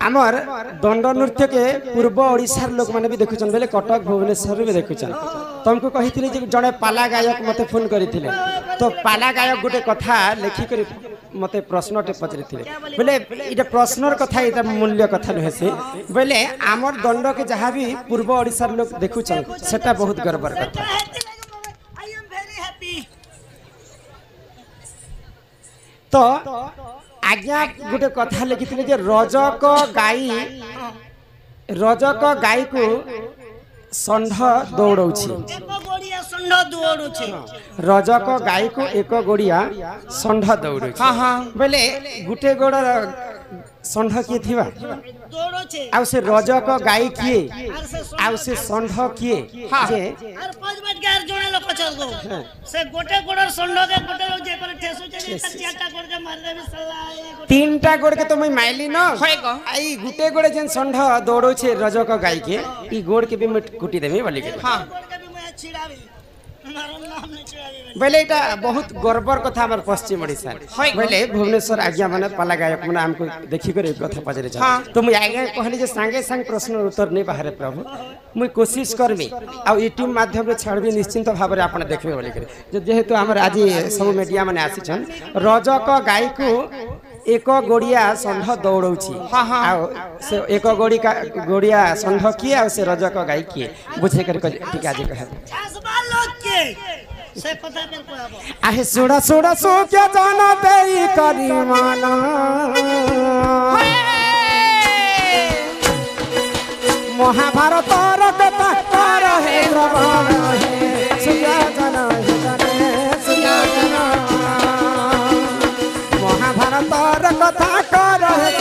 आमर दंड नृत्य के पूर्व ओडिशार लोक मैंने भी देखुन बेले कटक भुवनेश्वर भी देखुन तुमको कही जड़े पाला गायक मत फोन करते तो पाला गायक गोटे कथा लिखिक मत प्रश्नटे पचारि बोले ये प्रश्नर कथा ये मूल्य कथा नुहे से बोले आमर दंड के जहाँ भी पूर्व ओडिशार लोक देखुन सेटा बहुत गर्वर कथा। तो आज्ञा गोटे कथा लिखी रजक गाई को षंढ दौड़ौछि रजक गाई को एक गोड़िया षंढ दौड़ौछि बोले गुटे गोड़ षंढ किए थिबा आउ से रजक गाई किए आउ से षंढ किए जे आर पांच बट के आर जोड़े लोग चल गो से गोटे गोड़र षंढ के गोटे लोग जे पर ठेसु जे चारटा गोड़ के मार देबे साला तीनटा गोड़ के तो मैं माइली न आई गुटे गोड़े जेन षंढ दौड़ो छे रजक गाई के ई गोड़ के भी मैं कुटी देबे बोली के हां गोड़ के भी मैं छिड़ाबी बोले এটা बहुत गर्वर कथा हमर पश्चिम ओडिसा बोले भुवनेश्वर आज्ञा माने पाला गायक माने हमको देखि कर कथा पजरे जा तो मैं आज्ञा कहली जे संगे संग प्रश्न उत्तर नहीं बाहर प्रभु मुई कोशिश करबी आ यूट्यूब माध्यम रे छाड़बी निश्चिंत भाव रे आपण देखबे बोली करे जेहेतु हमर आज सब मीडिया माने आसीछन रजक गाय को एक गोड़िया षंढ दौड़ौछि से एक गोड़िया षंढ किए आ से रजक गाय किए बुझे कर ठीक आज कह से पता पर कहबो आहे सोड़ा सोड़ा सो क्या जाना देई करी माना महाभारत र कथा कर हे प्रमाण हे सुया जना हे जने सुया जना महाभारत र कथा कर हे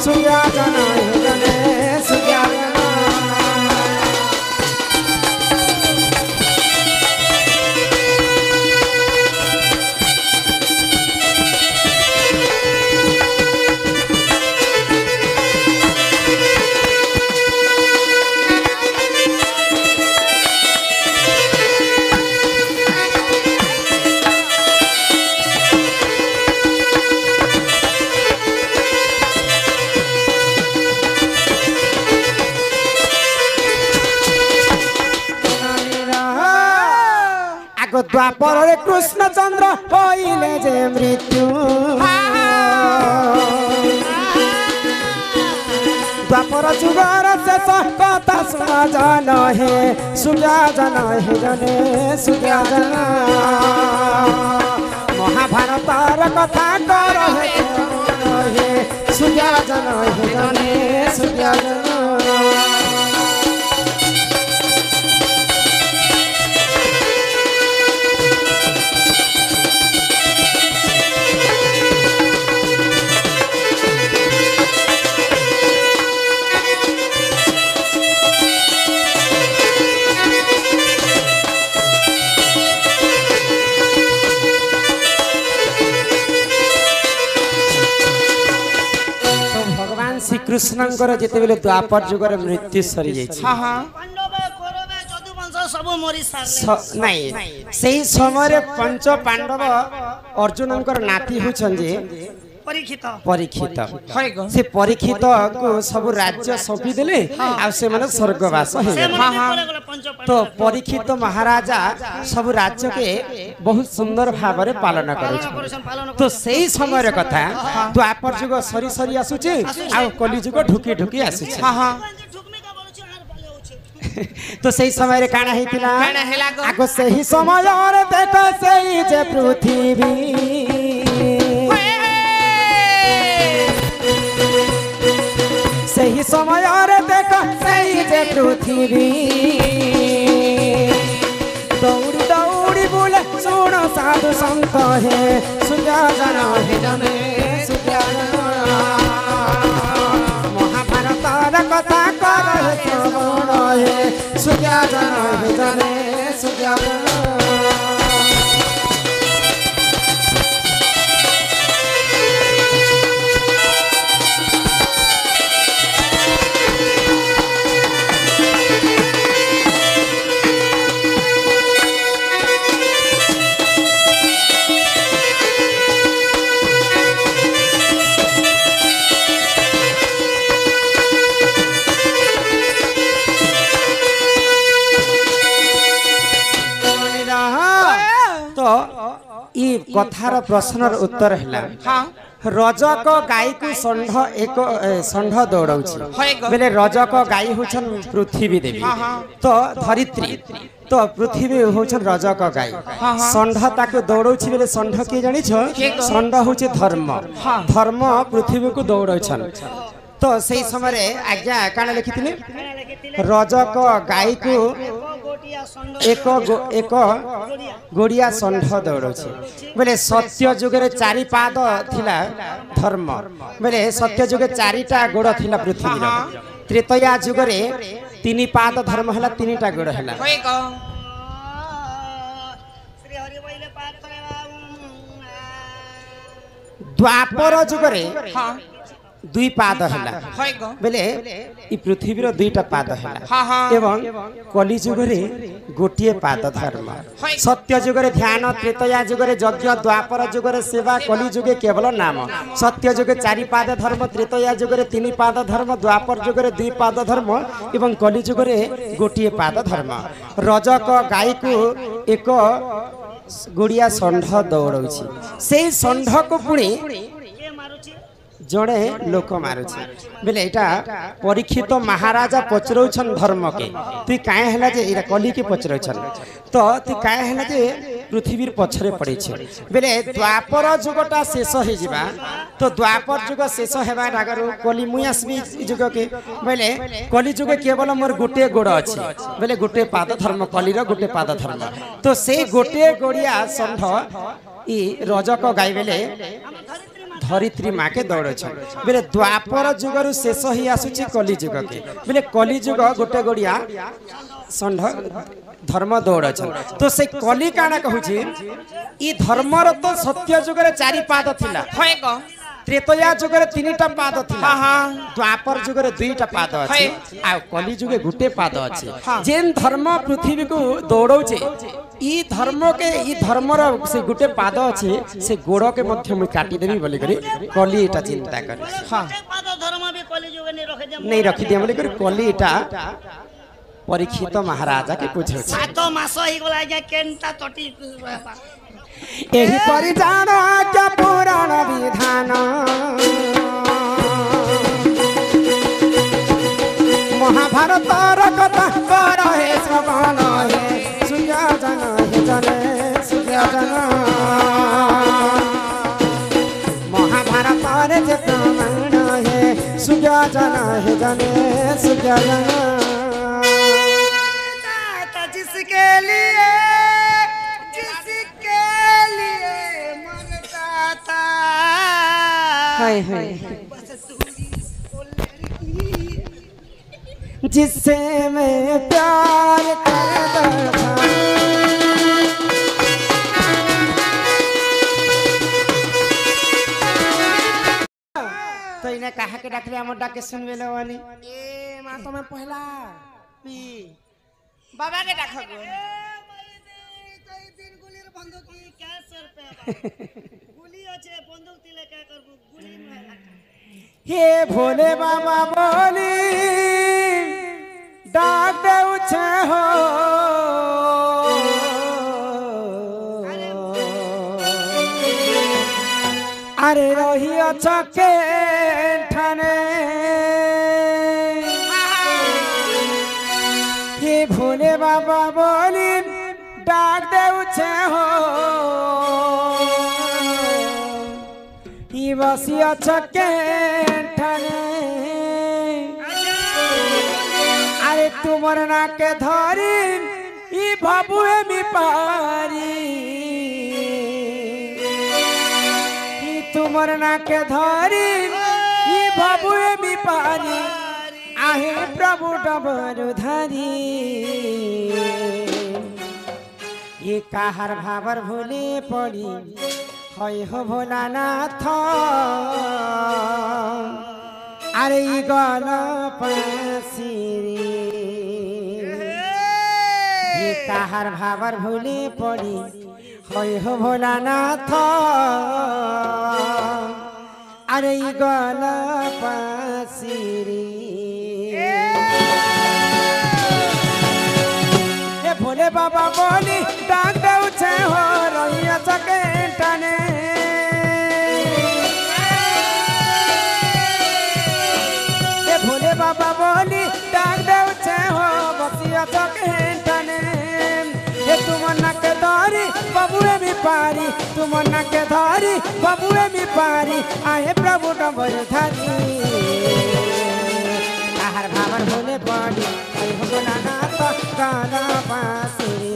सुया जना हे जने सुया जना द्वापर रे कृष्ण चंद्र पहिले जे मृत्यु द्वापर जुगर शेष कथा सुना जान हे सुजा जन हे जने सुजा जन महाभारत र कथा कर हे सुजा जन हे जने सुजा जन श्री कृष्णंकर जेते बेले द्वापर जुगर मृत्यु सरी जाई छी हां हां पांडव कौरव जदुवंश सब मरि सारले नहीं सेही समय रे पंच पांडव अर्जुनंकर नाती हुछन जे परीक्षित से परीक्षित को सब राज्य सौंपी देले आ से माने स्वर्गवास हे तो परीक्षित महाराजा सब राज्य के बहुत सुंदर भाव रे पालन करै तो सही समय रे कथा द्वापर जुग सरी सरी आसुचे आ कली जुग ढुकी ढुकी आसुचे हां तो सही समय रे काना हेतिला आगो सही समय रे देखो सही जे पृथ्वी सही समय रे देखो सही जे पृथ्वी दौड़ी दौड़ी बोले सुनो साधु संत हे सुजा जना हे जने सुजा जना महाभारत र कथा कर हे श्रवण हे सुजा जना हे जने सुजा जना कथार प्रश्नर उत्तर है रजक गाई को षंढ दौड़ाउछि बेले रजक गाई होछन पृथ्वी देवी तो धरित्री तो पृथ्वी होछन रजक गाई षंढ ताको दौड़ाउछि बेले षंढ के जानि छ षंढ होछि धर्म धर्म पृथ्वी को दौड़ाउछन तो सही समय आज्ञा काना लिखिथिले रजक गाई को एक गोड़िया षंढ दौड़ाउछि बेले सत्य जुगरे चारि पाद थिला धर्म बेले सत्य जुगे चारिटा गोड़ थिला पृथ्वी त्रेतया जुगरे तीन पाद धर्म हला तीनटा गोड़ हला द्वापर जुगरे दुई पाद है बेले ई पृथ्वीर दुईटा पाद है एवं कली जुगरे गोटे पाद धर्म सत्य जुगरे ध्यान त्रेतया जुगरे यज्ञ द्वापर जुगरे सेवा कली जुगे केवल नाम सत्य जुगे चारि पाद धर्म त्रेतया जुगरे तीन पाद धर्म द्वापर जुगरे दुई पाद धर्म एवं कली जुगरे गोटे पाद धर्म रजक गाई को एक गुड़िया षंढ दौड़ाउछि से षंढ को पुणी जड़े लोक मारुछि बेले एटा परीक्षित महाराजा पचरौछन धर्म के तु काहे हला जे एरा कली के पचरौछन तो तु काहे हला जे पृथ्वीर पछरे पड़े छ बेले द्वापर जुगटा शेष हे जिबा तो द्वापर जुग शेष हेबा डागरु कली मुई आसबी जुग के बेले कली जुग केवल मोर गोटे गोड़ अछि बेले गोटे पाद धर्म कलीर गोटे पाद धर्म तो से गोटे गोड़िया षंढ ई रजक गाई बेले धरित्री माँ के दौड़ बेले द्वापर जुगर शेष ही आसुची कली जुग के बेले कली जुग गोटे गोड़िया षंढ धर्म दौड़ तो से कली काना कहूची ई धर्मर तो सत्य जुगरे चारि पाद थिला त्रेतया जुगरे तीनटा पाद थिला द्वापर जुगरे दुईटा पाद अछि आ कली जुगे गोटे पाद अछि जेन धर्म पृथ्वी को दौड़ौचे ई धर्म के ई धर्मर से गोटे पाद अछि से गोड़ के मध्य में काटी देबी बोली करी कली एटा चिंता कर हां पाद धर्म भी कली जुगे नहीं रखि दिया बोली करी कली एटा परीक्षित महाराजा के पूछे 7 मास ही गला जा केनता तटी एही परिजान क्या पुराण विधान महाभारत कथा कर हे श्रवण हे सुजन हे जने सुजन महाभारत रे जतमण हे सुजन हे जने सुजन जिसके लिए हाय हाय जिससे मैं प्यार करता था तो इन्हें कहा के डाक लिया डाके सुनवे लवानी ए मां तो मैं पहला पी बाबा के डाक गो दिन गुलीर बंदूक की क्या सर पे गुली আছে बंदूक दिले क्या करबो गुली में हे भोले बाबा बोली डाक दे उछे हो अरे रही अच्छा के ठाने हे भोले बाबा बोली डाक दे उछे हो बसिया छके ठाने अरे तुमर ना के धरी ई भाबुए मी पारी ई तुमर ना के धरी ई भाबुए मी पारी आहे प्रभु डबर धारी ये काहर भाबर भूले पड़ी हय हो भोलानाथ अरे गल पासिरी ये काहर भावर भूले पड़ी हय हो भोलानाथ अरे गल पासिरी भोले बाबा बोली डाक दे हो रही सके सुमना के धारी बबुए में पारी आहे प्रभु डबर धारी ताहर भावर होले बड़ी आई हो ना तो गाना बांसुरी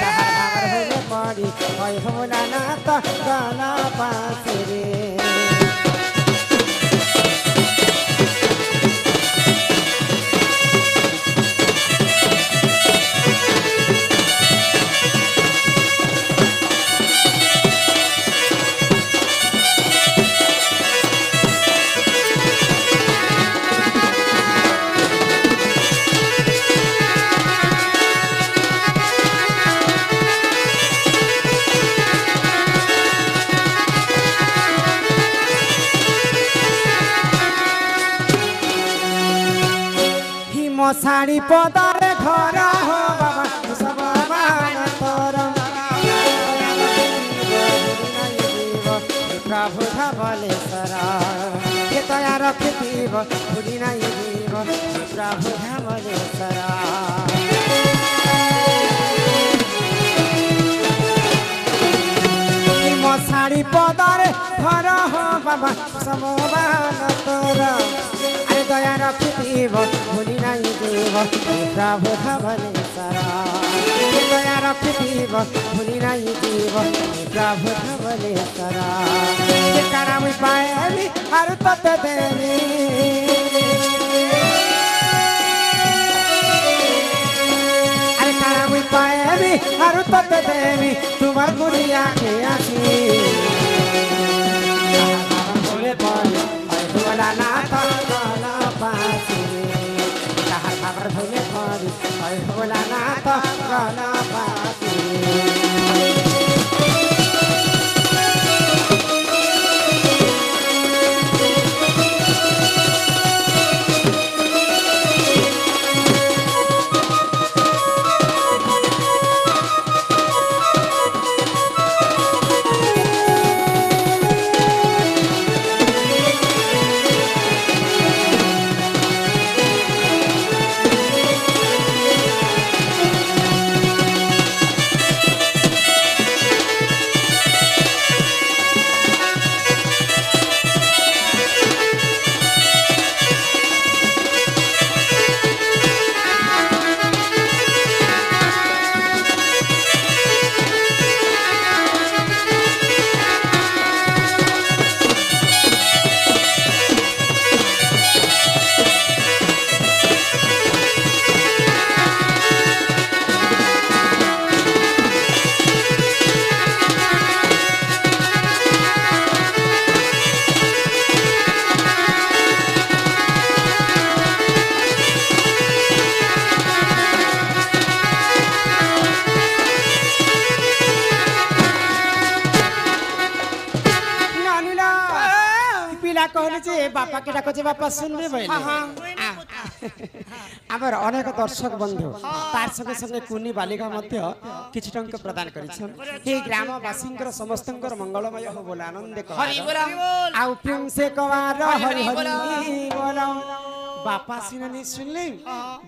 ताहर भावर होले बड़ी आई हो ना तो गाना बांसुरी साड़ी पदारे घर हो बाबा सब मान तोर प्रभु धवलेश्वरा के तया रखिब भूली नहीं जीव प्रभु धवलेश्वरा साड़ी पदारे घर हो बाबा सब मान तोर दया रखिब भूली नहीं देव प्रभु धवलेश्वरा दया रखिब भूली नहीं देव प्रभु धवलेश्वरा कारण पाएबी और तत देवी अरे कारण पाएबी और तत देवी तुम्हार गुड़िया के आसी ना खबर भूले पड़ी बोला ना तो गाना पाती बापा के डाको जे बापा सुनबे भाई आमर अनेक दर्शक बंधु तार संगे संगे कुनी बालिका मध्य किछ टंक प्रदान करिछन हे ग्रामवासींकर समस्तंकर मंगलमय हो बोला आनंद को हरि बोल आ प्रेम से कवार हरि हरि बोल बापा सिनानी सुनले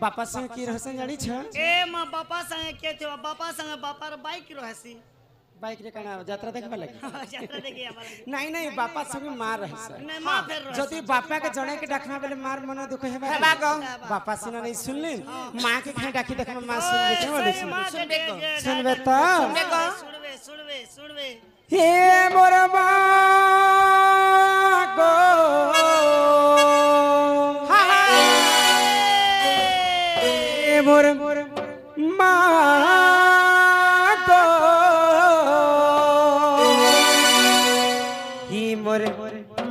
बापा संगे की रहसन जानी छ ए मां बापा संगे के थियो बापा संगे बापार बाइक रहसी बाइक रे काना यात्रा देखबा लगी यात्रा देखि हमरा नहीं नहीं बापा संगे मार रहस नहीं मां फेर रहस जति बापा के जणे के डाखना बेले मार मन दुख हेबा बापा सिना नहीं सुनले मां के खाए डाकी देखमा मां सुनबे के बोले सुनबे तो सुनबे हे मोर मां गो हे मोर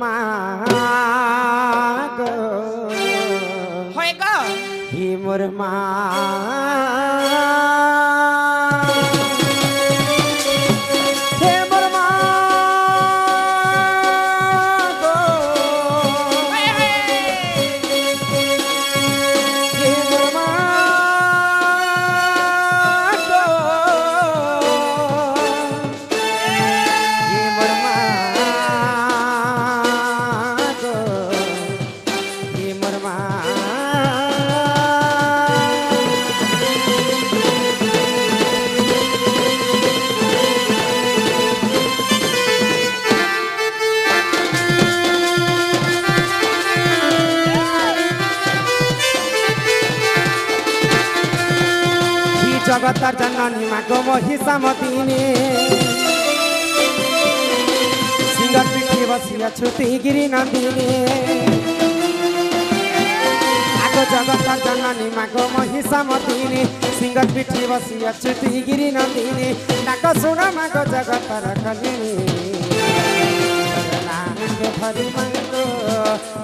मां मागो होएगा ही मोर जगतर जननी मागो महिषा मतिनी सिंगर पीठी बसिया छुती गिरी नंदिनी आगो जगतर जननी मागो महिषा मतिनी सिंगर पीठी बसिया छुती गिरी नंदिनी डाक सुन मागो जगतर कलिनी के धरी मागो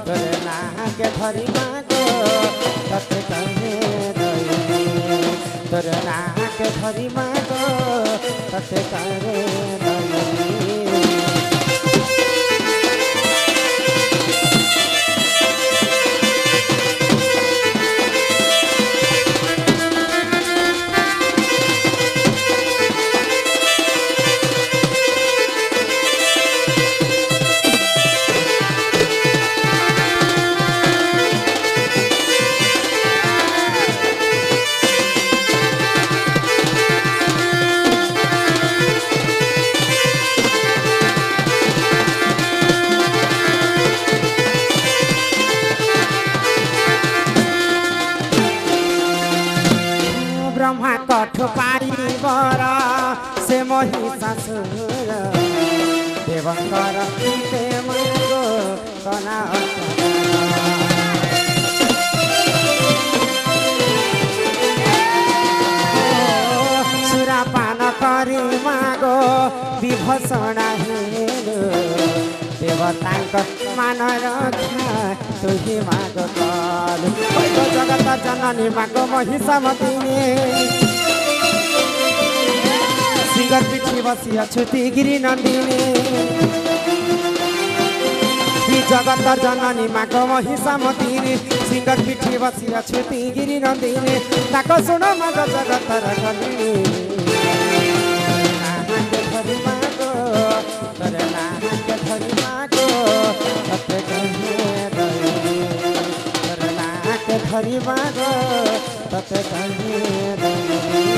तोरे ना के धरी मागो तते कहे रही तोरे ना के धरी मागो तते कहे रही ब्रह्मा कठ पारी बर से महिषासुर देवंकर पीते मागो तना सुरापान करी मागो विभूषण हेलो देवतांक मान रक्षा तुही मागो काल जगत जननी मागो महिषा मतिनी सिंगर पीठी बसिया छुती गिरी नंदिनी जगत जननी मागो महिषा मतिनी सिंगर पीठी बसिया छुती गिरी नंदिनी ताको सुन मागो जगतर कलिनी धरी मागो तोरे ना के धरी मागो तते कहे रही तोरे ना के धरी मागो तते कहे रही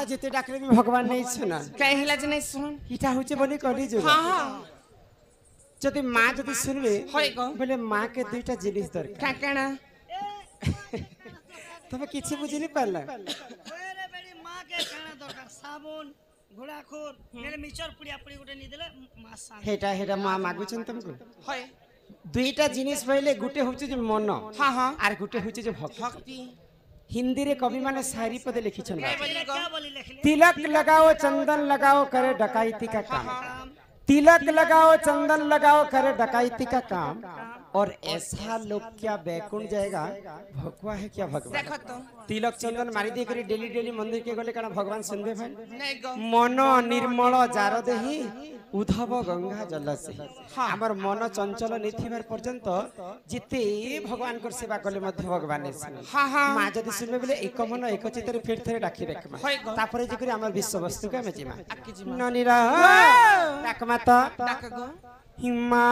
जेते डाकले भी भगवान नहीं सुना काहे हला जे नहीं सुन इटा होचे बनी कली जो हां हां जति मां जति सुनबे होय गो बोले मां के दुईटा जिनिस दरकार का काना तबे किछि बुझि नहीं पाला ओरे बेडी मां के खाना दरकार साबुन घोड़ाखोर मेरे मिचर पुड़िया पुड़ी गुटे नी देले मां सा हेटा हेटा मां मागुछन तुमको होय दुईटा जिनिस पहिले गुटे होचे जे मन हां हां आर गुटे होचे जे भक्ति हिंदी रे कवि माने शायरी पदे लिखी छन क्या बोली लिखले तिलक लगाओ चंदन लगाओ करे डकैती का काम तिलक लगाओ चंदन लगाओ करे डकैती का काम और ऐसा लोग क्या बैकुंठ जाएगा भगवा है क्या भगवान देखो तो तिलक चंदन मारी दे करी डेली डेली मंदिर के गले काना भगवान सुनबे भाई नहीं गो मन निर्मल जार देही उद्धव गंगा जल से हमर मन चंचल निथिबार पर्यंत जिते भगवान कर सेवा कले मध्य भगवान ने सुन हां हां मां जदी सुनबे बोले एक मन एक चित्त रे फिर थरे डाकी रखमा तापरे जे करी हमर विश्व वस्तु का में जिमा ननीरा डाकमाता डाक गो हिमा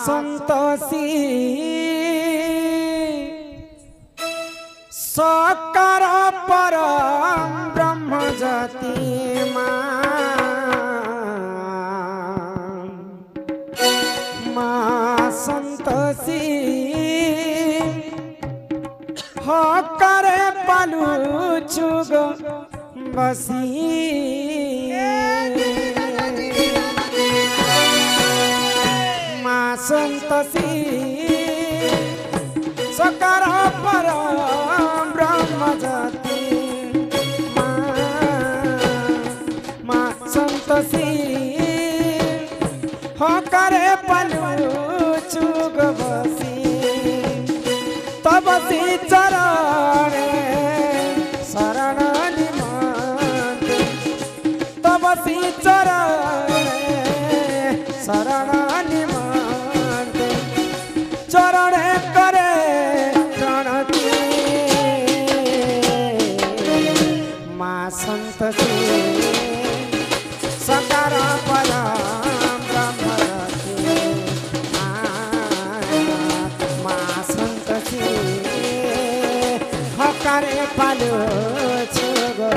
संतोषी सकर परम ब्रह्म ज्योति मां संतोषी बसी माँ संतसी सकार पर ब्रह्म जाति माँ संतसी हो करे पलू चुग बसी तब सी चरण शरण निमंत तब सी चरण शरण निमंत चरण करे प्रणति माँ संतसी सकार परा करे पालो छुगो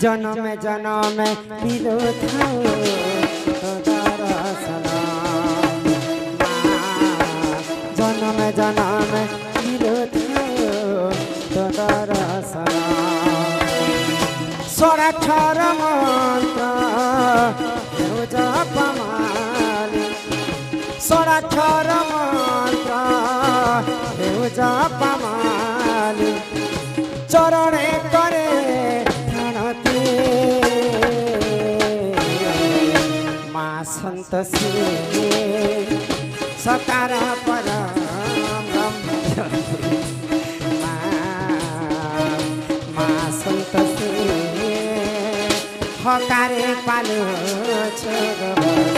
जन्म जन्म मिलो था जन्म जन्म मिलो था स्वराक्षर मंत्र जपमाली स्वराक्षर मंत्र जपमाली चरणे करे माँ संतसी सकार पर माँ संतसी हकारे पालो छ